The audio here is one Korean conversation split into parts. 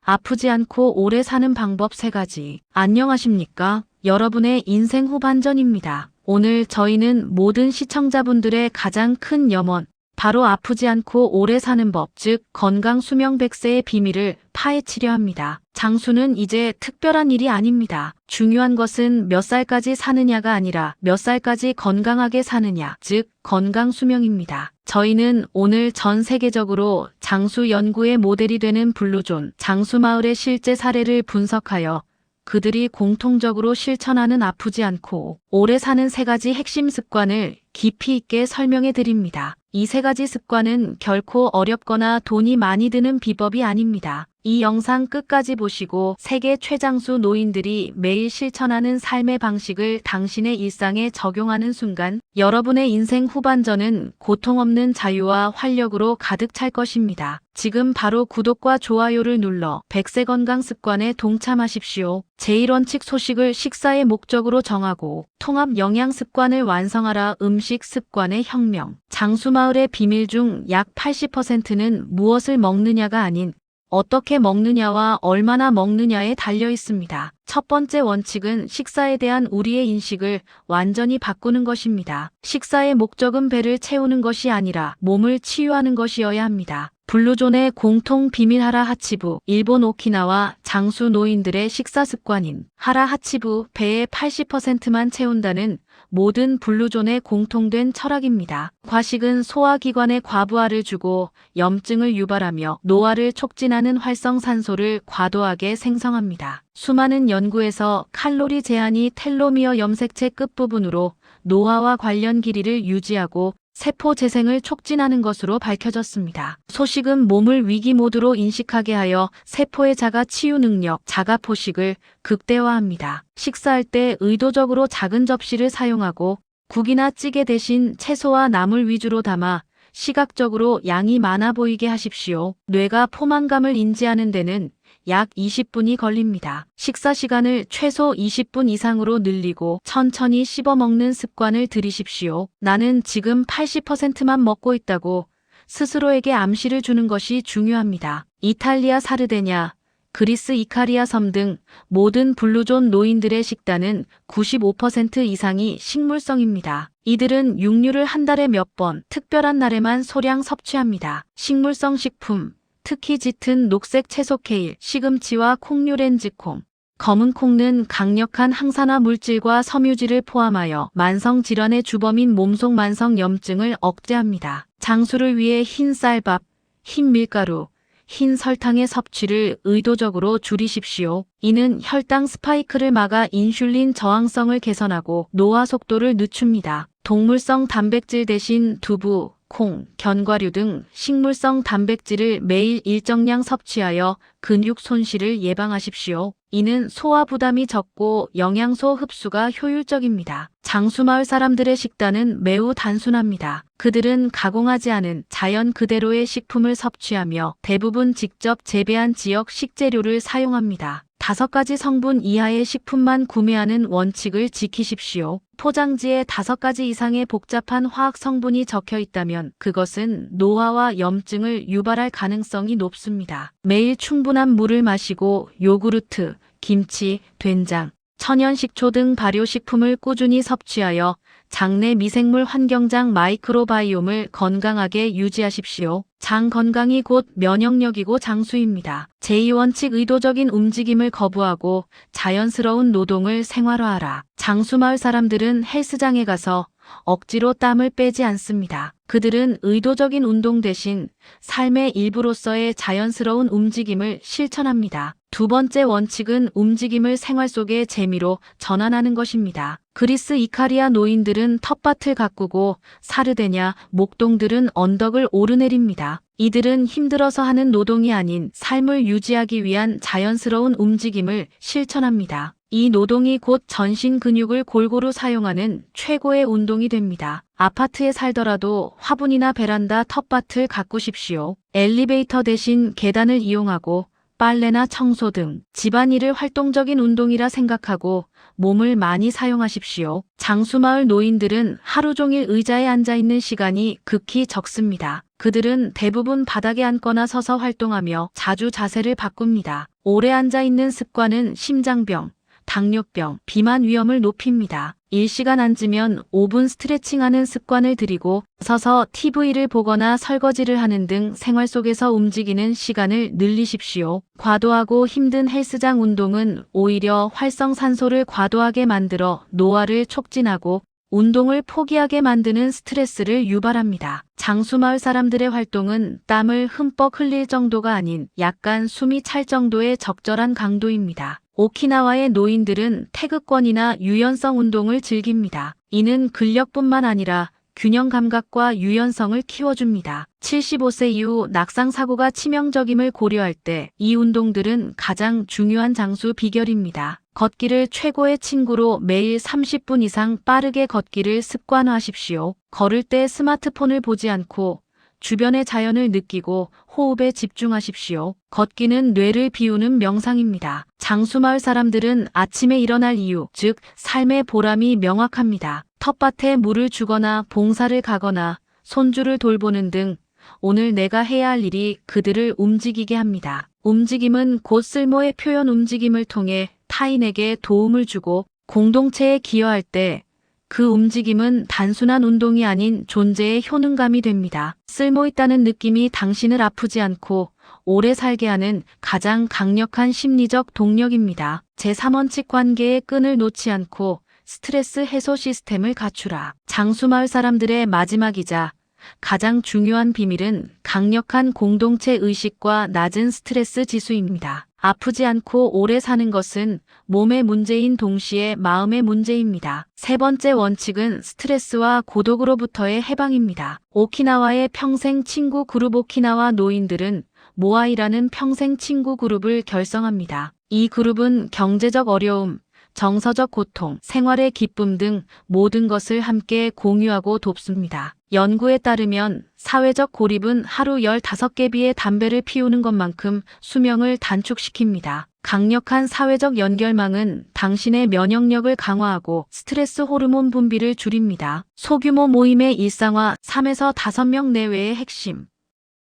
아프지 않고 오래 사는 방법 3가지. 안녕하십니까? 여러분의 인생 후반전입니다. 오늘 저희는 모든 시청자분들의 가장 큰 염원, 바로 아프지 않고 오래 사는 법, 즉 건강 수명 100세의 비밀을 파헤치려 합니다. 장수는 이제 특별한 일이 아닙니다. 중요한 것은 몇 살까지 사느냐가 아니라 몇 살까지 건강하게 사느냐, 즉 건강 수명입니다. 저희는 오늘 전 세계적으로 장수 연구의 모델이 되는 블루존 장수마을의 실제 사례를 분석하여 그들이 공통적으로 실천하는 아프지 않고 오래 사는 3가지 핵심 습관을 깊이 있게 설명해 드립니다. 이 3가지 습관은 결코 어렵거나 돈이 많이 드는 비법이 아닙니다. 이 영상 끝까지 보시고 세계 최장수 노인들이 매일 실천하는 삶의 방식을 당신의 일상에 적용하는 순간 여러분의 인생 후반전은 고통 없는 자유와 활력으로 가득 찰 것입니다. 지금 바로 구독과 좋아요를 눌러 100세 건강 습관에 동참하십시오. 제1원칙 소식을 식사의 목적으로 정하고 통합 영양 습관을 완성하라. 음식 습관의 혁명. 장수마을의 비밀 중 약 80%는 무엇을 먹느냐가 아닌 어떻게 먹느냐와 얼마나 먹느냐에 달려 있습니다. 첫 번째 원칙은 식사에 대한 우리의 인식을 완전히 바꾸는 것입니다. 식사의 목적은 배를 채우는 것이 아니라 몸을 치유하는 것이어야 합니다. 블루존의 공통 비밀 하라 하치부. 일본 오키나와 장수 노인들의 식사 습관인 하라 하치부, 배의 80%만 채운다는 모든 블루존의 공통된 철학입니다. 과식은 소화기관에 과부하를 주고 염증을 유발하며 노화를 촉진하는 활성산소를 과도하게 생성합니다. 수많은 연구에서 칼로리 제한이 텔로미어 염색체 끝부분으로 노화와 관련 길이를 유지하고 세포 재생을 촉진하는 것으로 밝혀졌습니다. 소식은 몸을 위기 모드로 인식하게 하여 세포의 자가 치유 능력, 자가 포식을 극대화합니다. 식사할 때 의도적으로 작은 접시를 사용하고 국이나 찌개 대신 채소와 나물 위주로 담아 시각적으로 양이 많아 보이게 하십시오. 뇌가 포만감을 인지하는 데는 약 20분이 걸립니다. 식사 시간을 최소 20분 이상으로 늘리고 천천히 씹어 먹는 습관을 들이십시오. 나는 지금 80%만 먹고 있다고 스스로에게 암시를 주는 것이 중요합니다. 이탈리아 사르데냐, 그리스 이카리아 섬 등 모든 블루존 노인들의 식단은 95% 이상이 식물성입니다. 이들은 육류를 한 달에 몇 번, 특별한 날에만 소량 섭취합니다. 식물성 식품, 특히 짙은 녹색 채소 케일, 시금치와 콩류 렌즈콩, 검은 콩은 강력한 항산화 물질과 섬유질을 포함하여 만성 질환의 주범인 몸속 만성 염증을 억제합니다. 장수를 위해 흰 쌀밥, 흰 밀가루, 흰 설탕의 섭취를 의도적으로 줄이십시오. 이는 혈당 스파이크를 막아 인슐린 저항성을 개선하고 노화 속도를 늦춥니다. 동물성 단백질 대신 두부, 콩, 견과류 등 식물성 단백질을 매일 일정량 섭취하여 근육 손실을 예방하십시오. 이는 소화 부담이 적고 영양소 흡수가 효율적입니다. 장수마을 사람들의 식단은 매우 단순합니다. 그들은 가공하지 않은 자연 그대로의 식품을 섭취하며 대부분 직접 재배한 지역 식재료를 사용합니다. 5가지 성분 이하의 식품만 구매하는 원칙을 지키십시오. 포장지에 5가지 이상의 복잡한 화학 성분이 적혀 있다면 그것은 노화와 염증을 유발할 가능성이 높습니다. 매일 충분한 물을 마시고 요구르트, 김치, 된장, 천연식초 등 발효식품을 꾸준히 섭취하여 장내 미생물 환경장 마이크로바이옴을 건강하게 유지하십시오. 장 건강이 곧 면역력이고 장수입니다. 제2원칙 의도적인 움직임을 거부하고 자연스러운 노동을 생활화하라. 장수마을 사람들은 헬스장에 가서 억지로 땀을 빼지 않습니다. 그들은 의도적인 운동 대신 삶의 일부로서의 자연스러운 움직임을 실천합니다. 2번째 원칙은 움직임을 생활 속의 재미로 전환하는 것입니다. 그리스 이카리아 노인들은 텃밭을 가꾸고 사르데냐, 목동들은 언덕을 오르내립니다. 이들은 힘들어서 하는 노동이 아닌 삶을 유지하기 위한 자연스러운 움직임을 실천합니다. 이 노동이 곧 전신 근육을 골고루 사용하는 최고의 운동이 됩니다. 아파트에 살더라도 화분이나 베란다 텃밭을 가꾸십시오. 엘리베이터 대신 계단을 이용하고 빨래나 청소 등 집안일을 활동적인 운동이라 생각하고 몸을 많이 사용하십시오. 장수마을 노인들은 하루 종일 의자에 앉아 있는 시간이 극히 적습니다. 그들은 대부분 바닥에 앉거나 서서 활동하며 자주 자세를 바꿉니다. 오래 앉아 있는 습관은 심장병, 당뇨병, 비만 위험을 높입니다. 일시간 앉으면 5분 스트레칭하는 습관을 들이고 서서 TV를 보거나 설거지를 하는 등 생활 속에서 움직이는 시간을 늘리십시오. 과도하고 힘든 헬스장 운동은 오히려 활성산소를 과도하게 만들어 노화를 촉진하고 운동을 포기하게 만드는 스트레스를 유발합니다. 장수마을 사람들의 활동은 땀을 흠뻑 흘릴 정도가 아닌 약간 숨이 찰 정도의 적절한 강도입니다. 오키나와의 노인들은 태극권이나 유연성 운동을 즐깁니다. 이는 근력뿐만 아니라 균형 감각과 유연성을 키워줍니다. 75세 이후 낙상 사고가 치명적임을 고려할 때 이 운동들은 가장 중요한 장수 비결입니다. 걷기를 최고의 친구로 매일 30분 이상 빠르게 걷기를 습관화하십시오. 걸을 때 스마트폰을 보지 않고 주변의 자연을 느끼고 호흡에 집중하십시오. 걷기는 뇌를 비우는 명상입니다. 장수마을 사람들은 아침에 일어날 이유, 즉 삶의 보람이 명확합니다. 텃밭에 물을 주거나 봉사를 가거나 손주를 돌보는 등 오늘 내가 해야 할 일이 그들을 움직이게 합니다. 움직임은 곧 쓸모의 표현. 움직임을 통해 타인에게 도움을 주고 공동체에 기여할 때 그 움직임은 단순한 운동이 아닌 존재의 효능감이 됩니다. 쓸모있다는 느낌이 당신을 아프지 않고 오래 살게 하는 가장 강력한 심리적 동력입니다. 제3원칙 관계의 끈을 놓지 않고 스트레스 해소 시스템을 갖추라. 장수마을 사람들의 마지막이자 가장 중요한 비밀은 강력한 공동체 의식과 낮은 스트레스 지수입니다. 아프지 않고 오래 사는 것은 몸의 문제인 동시에 마음의 문제입니다. 세 번째 원칙은 스트레스와 고독으로부터의 해방입니다. 오키나와의 평생 친구 그룹. 오키나와 노인들은 모아이라는 평생 친구 그룹을 결성합니다. 이 그룹은 경제적 어려움, 정서적 고통, 생활의 기쁨 등 모든 것을 함께 공유하고 돕습니다. 연구에 따르면 사회적 고립은 하루 15개 비의 담배를 피우는 것만큼 수명을 단축시킵니다. 강력한 사회적 연결망은 당신의 면역력을 강화하고 스트레스 호르몬 분비를 줄입니다. 소규모 모임의 일상화. 3에서 5명 내외의 핵심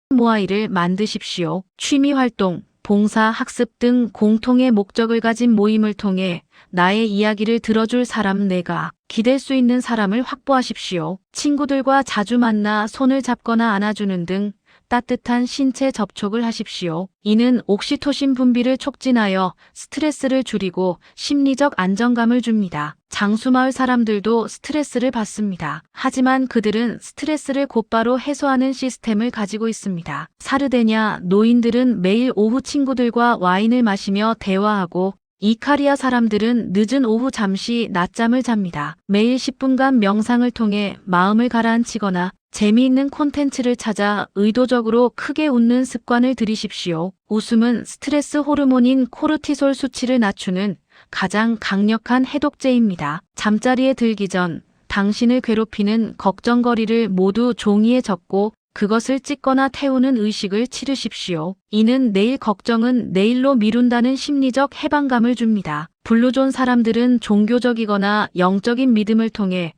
모아이를 만드십시오. 취미 활동, 봉사, 학습 등 공통의 목적을 가진 모임을 통해 나의 이야기를 들어줄 사람, 내가 기댈 수 있는 사람을 확보하십시오. 친구들과 자주 만나 손을 잡거나 안아주는 등 따뜻한 신체 접촉을 하십시오. 이는 옥시토신 분비를 촉진하여 스트레스를 줄이고 심리적 안정감을 줍니다. 장수마을 사람들도 스트레스를 받습니다. 하지만 그들은 스트레스를 곧바로 해소하는 시스템을 가지고 있습니다. 사르데냐 노인들은 매일 오후 친구들과 와인을 마시며 대화하고 이카리아 사람들은 늦은 오후 잠시 낮잠을 잡니다. 매일 10분간 명상을 통해 마음을 가라앉히거나 재미있는 콘텐츠를 찾아 의도적으로 크게 웃는 습관을 들이십시오. 웃음은 스트레스 호르몬인 코르티솔 수치를 낮추는 가장 강력한 해독제입니다. 잠자리에 들기 전 당신을 괴롭히는 걱정거리를 모두 종이에 적고 그것을 찢거나 태우는 의식을 치르십시오. 이는 내일 걱정은 내일로 미룬다는 심리적 해방감을 줍니다. 블루존 사람들은 종교적이거나 영적인 믿음을 통해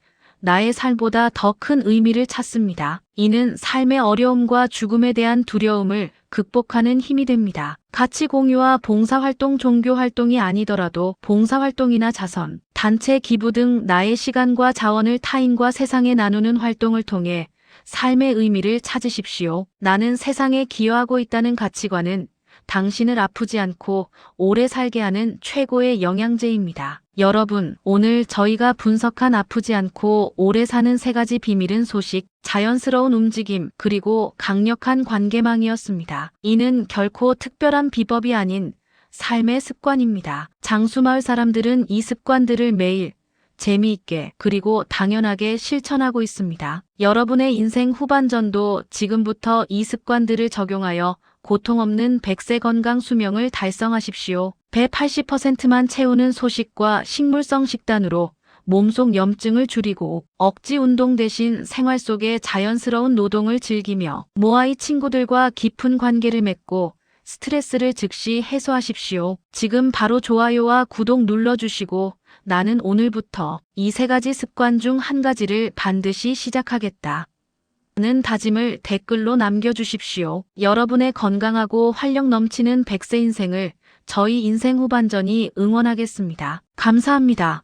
나의 삶보다 더 큰 의미를 찾습니다. 이는 삶의 어려움과 죽음에 대한 두려움을 극복하는 힘이 됩니다. 가치 공유와 봉사활동. 종교활동이 아니더라도 봉사활동이나 자선, 단체 기부 등 나의 시간과 자원을 타인과 세상에 나누는 활동을 통해 삶의 의미를 찾으십시오. 나는 세상에 기여하고 있다는 가치관은 당신을 아프지 않고 오래 살게 하는 최고의 영양제입니다. 여러분, 오늘 저희가 분석한 아프지 않고 오래 사는 3가지 비밀은 소식, 자연스러운 움직임, 그리고 강력한 관계망이었습니다. 이는 결코 특별한 비법이 아닌 삶의 습관입니다. 장수마을 사람들은 이 습관들을 매일 재미있게 그리고 당연하게 실천하고 있습니다. 여러분의 인생 후반전도 지금부터 이 습관들을 적용하여 고통 없는 100세 건강 수명을 달성하십시오. 배 80%만 채우는 소식과 식물성 식단으로 몸속 염증을 줄이고 억지 운동 대신 생활 속의 자연스러운 노동을 즐기며 모아이 친구들과 깊은 관계를 맺고 스트레스를 즉시 해소하십시오. 지금 바로 좋아요와 구독 눌러주시고 나는 오늘부터 이 3가지 습관 중 한 가지를 반드시 시작하겠다. 는 다짐을 댓글로 남겨주십시오. 여러분의 건강하고 활력 넘치는 100세 인생을 저희 인생 후반전이 응원하겠습니다. 감사합니다.